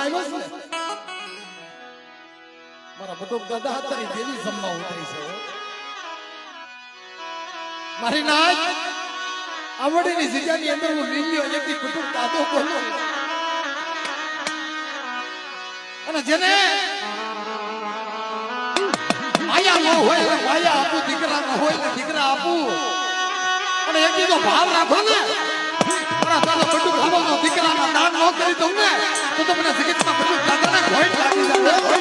જમવા આવ્યો છે મારા બટુક દાદા તારી દેવી જમવા ઉતરી છે મારી નાચ આવડીની જગ્યાની અંદર હું લીલ્યો એકથી કુટુંબ દાદો બોલું અને જેને માયા ન હોય માયા આપું દીકરા ન હોય ને દીકરા આપું અને એક દીધો ભાવ રાખો ને મારા દાદા બટુક ખાવાનો દીકરાના દાન ન કરી દઉં ને તો મને જગતમાં બટુક દાદાને ભોય લાગી જાય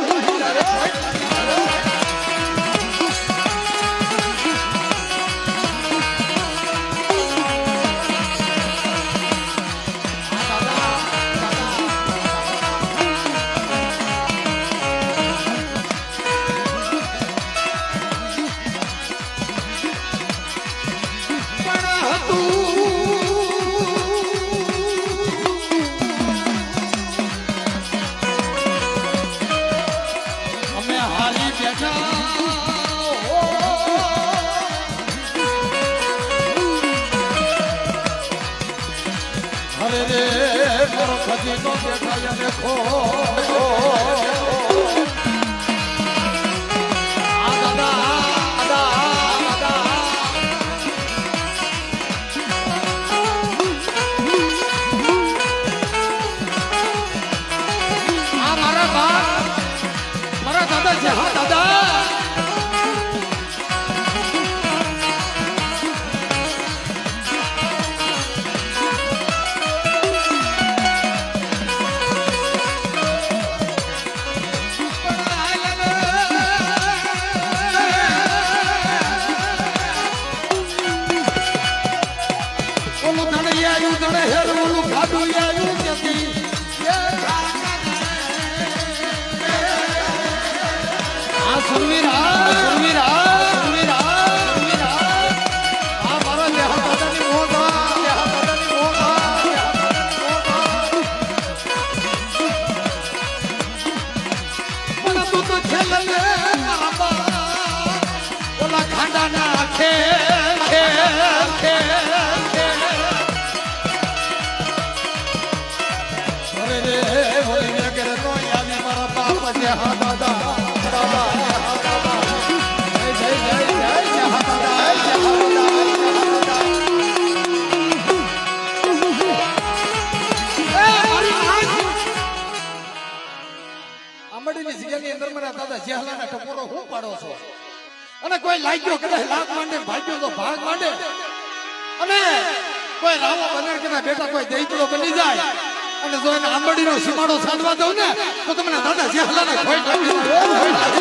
અને કોઈ લાગ્યો કદાચ લાખ માંડે ભાગ્યો તો ભાગ માંડે અને કોઈ રાવો બને કે બેટા કોઈ દૈતલો બની જાય અને જો એને આંબડીનો સીમાડો સાંધવા દઉં ને તો તમને દાદા જે હલાને ખોઈ લાગી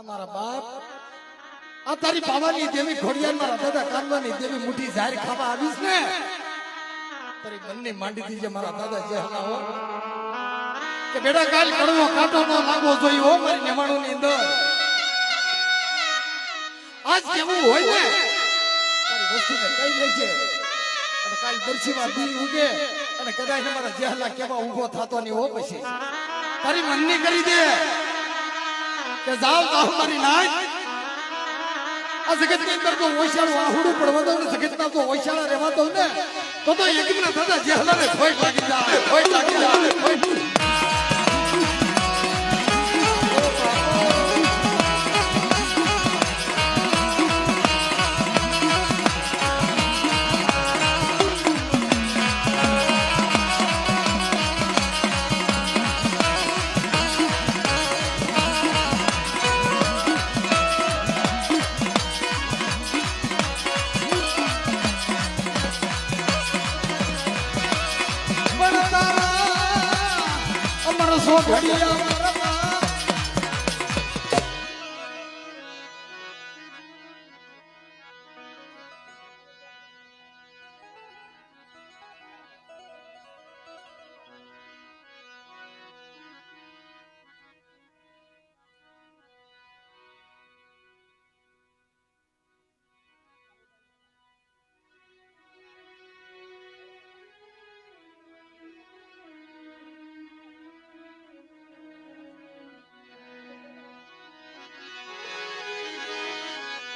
મારા બાપ આ તારી પાવાની દેવી ઘોડિયાર મારા દાદા કાનવાની દેવી મુઠી જાહેર ખાવા આવીશ ને તારી મનની માંડી દીજે મારા દાદા જે હલાવો કે બેટા કાલ કડવો કાંટો નો લાગવો જોઈએ હો મારી નિમાણો ની અંદર આજ કેવું હોય ને તારી વસ્તુને કઈ લેજે અને કાલ દર્શીમાં દી ઉગે અને કદાચ મારા જેહલા કેવા ઊભો થતો નહીં હો પછી તારી મનની કરી દે કે જાવ જાવ મારી નાચ આ જગત ની અંદર તો ઓછાળું આહુડું પડવા દઉં ને જગત ના તો ઓછાળા રહેવા દઉં ને તો એક ના દાદા જેહલા ને ખોઈ લાગી જાય ખોઈ લાગી જાય ખોઈ રાખો ઘડિયા મારા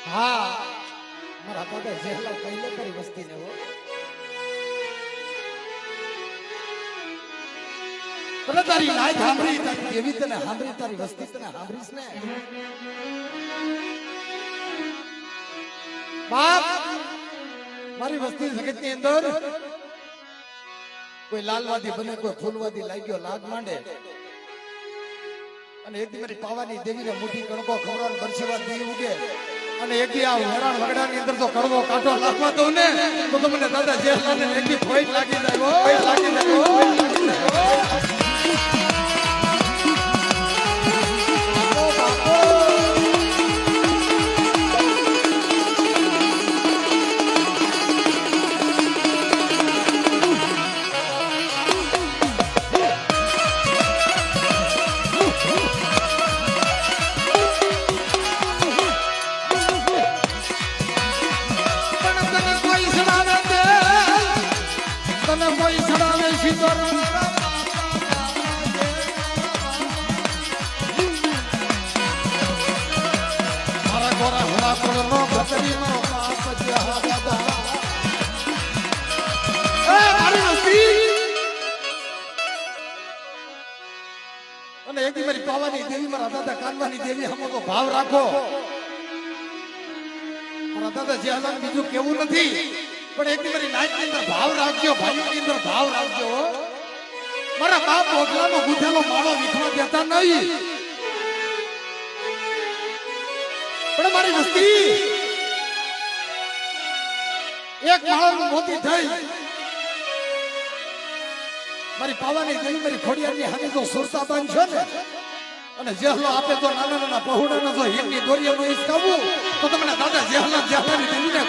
હા મારા દાદા જેહલા કહીલે કરી વસ્તીને હો ભલે તારી નાય સાંભળી તારી દેવી તને સાંભળી તારી વસ્તી તને સાંભળીશ ને બાપ મારી વસ્તી જગતની અંદર કોઈ લાલવાદી બને કોઈ ફૂલવાદી લાગ્યો લાગ માંડે અને એક દી મારી પાવાની દેવીને મોટી કણકો ખવડાવ બરછીવા દી ઉગે અને એક દી આ હેરાન વગડાની અંદર તો કડવો કાંટો લાગવા દઉં ને તો તમને દાદા જેહલાને એકલી ફોઈ લાગી જાય ફોઈ લાગી જાય અને એક મારી પાવાની દેવી મારા દાદા કાનવાની દેવી હમો તો ભાવ રાખો મારા દાદા જેહલાને બીજું કેવું નથી પણ એક મારી નાઈટ ની અંદર ભાવ રાખજો ભાઈઓની અંદર ભાવ રાખજો મારા બાપ ઓગલાનો ગુથેલો માળો વીખવા દેતા નહીં પણ મારી વસ્તી એક માળાનું મોતી થઈ મારી પાવાની દેવી મારી ખોડિયારની હામે તો સુરતા બાંધશો ને અને જેહલો આપે તો નાના નાના પહોળાનો જો હીરની દોરીઓનો ઈસકાવું તો તમને દાદા જેહલાની દેવીને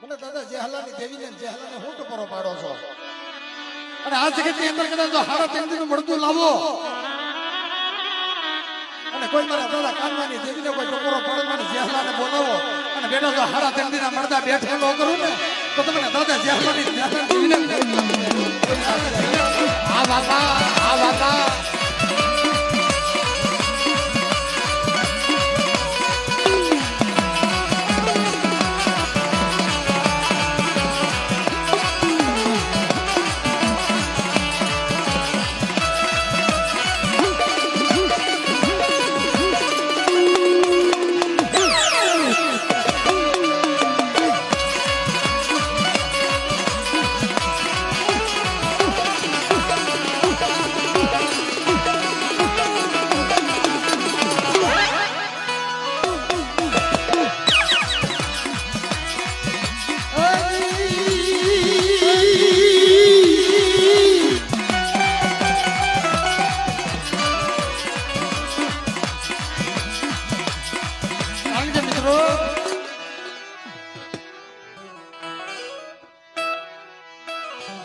મને દાદા જેહલાની દેવીને જેહલાને હું ટપરો પાડો છો અને આ જગતની અંદર કદાચ જો હારા તેંદીનું મળતું લાવો અને કોઈ મારા દાદા કાનવાની દેવીને કોઈ ટપરો પાડો મને જેહલાને બોલાવો અને બેટા જો હારા તેંદીના મળતા બેઠેલો કરું ને તો તમને દાદા જેહલાની દેવીને આ બાપા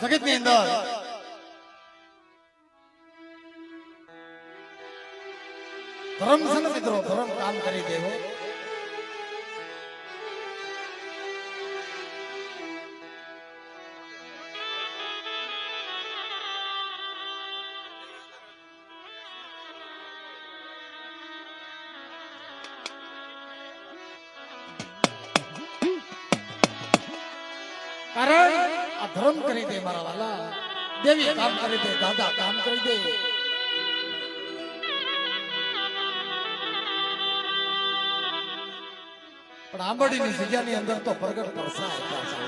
જગતની અંદર ધર્મ છે ને મિત્રો ધર્મ કામ કરી દેવો કારણ આ ધર્મ કરી દે મારા વાલા, દેવી કામ કરી દે, દાદા કામ કરી દે. પણ આંબડીની જગ્યાની અંદર તો પ્રગટ પરસા આપ્યા છે.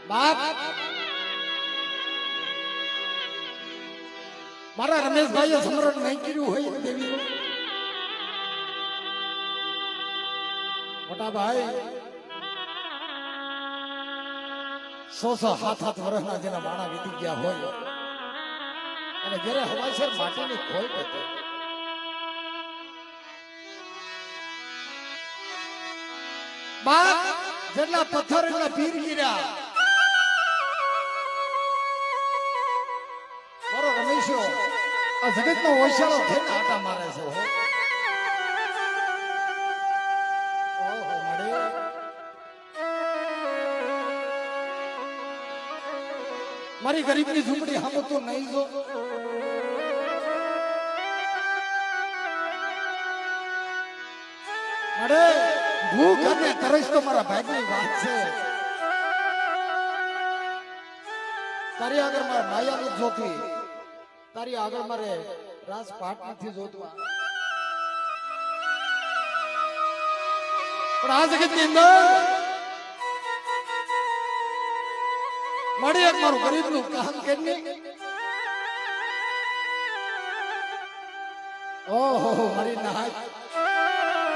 બાપ મારા રમેશભાઈએ સમરણ નહીં કર્યું હોય દેવીનું. મોટા ભાઈ 100-7 વર્ષના જેના બાણા વીતી ગયા હોય અને ઘરે હવાસર માટીની ખોટ હતી. બાપ જેટલા પથ્થર એટલા પીર ગીર્યા. મારો રમેશો આ જગતનો ઓછાળો થઈને આટા મારે છે. ઓહો મળે મારી ગરીબની ઝૂંપડી હામો તો નહીં જો. મળે ભૂખ અને તરસ તો મારા ભાગની વાત છે. તારી આગળ મારે માયા નથી જોતી, તારી આગળ મારે રાજપાટ નથી જોતવા. પણ આ જગતની અંદર મળી એક મારું ગરીબનું કામ કરીને. ઓહો મારી નાય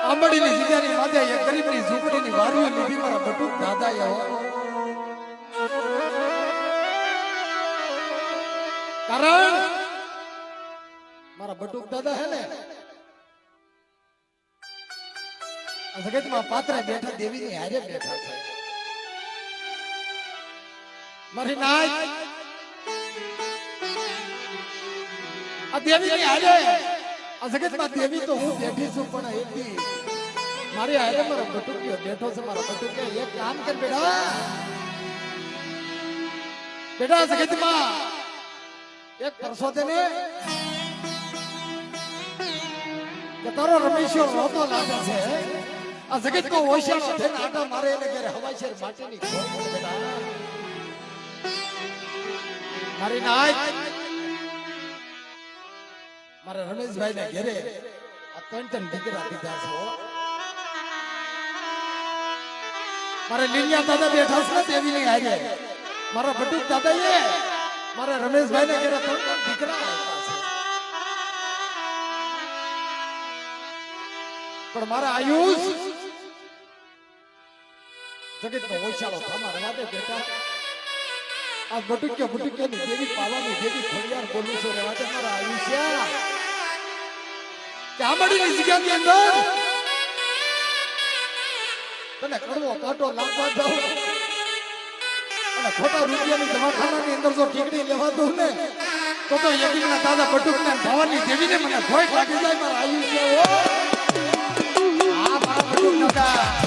આંબડીની જગ્યાની માથે એક ગરીબની ઝૂંપડીની વારીઓ લીધી મારા બટુક દાદાએ. કારણ મારા બટુક દાદા હે ને આ જગતમાં પાત્રે બેઠા દેવીની હારે બેઠા છે. મારી નાય આ દેવીની હારે આ જગતમાં દેવી તો હું બેઠી છું, પણ એથી મારી હારે મારો બટુકિયો બેઠો છે. મારો બટુકિયો એક કામ કર બેટા, બેટા જગતમાં એક પરસો દે ને કે તારો રમેશો રોતો લાગે છે. આ જગત કો ઓશિયાળો થઈને આટા મારે એને ઘરે હવાશેર માટીની ખોટ છે. બેટા મારી નાય મારા રમેશભાઈ ને ઘરે આ 3 દીકરા દીધા છે. મારે લીલિયા દાદા બેઠા છે દેવીની હારે. મારા બટુક દાદા એ મારા રમેશભાઈ ને ઘરે 3 દીકરા આપ્યા છે. પણ મારા આયુષ જગત નો ઓછાળો થામા રવા દે બેટા. આ બટુક્યા ની દેવી પાવાની દેવી ખોડિયાર બોલું છું રેવા દે મારા આયુષ્યા. કે આંબડીની જગ્યાની અંદર તને કડવો કાંટો લાગવા જાવ અને ખોટા રૂપિયાની દવાખાનાની અંદર જો ઠીકડી લેવા દઉં ને તો યકીનના દાદા બટુકના ભવાની દેવીને મને ભોય લાગી જાય મારા આયુષ્ય. આ મારા બટુક દાદા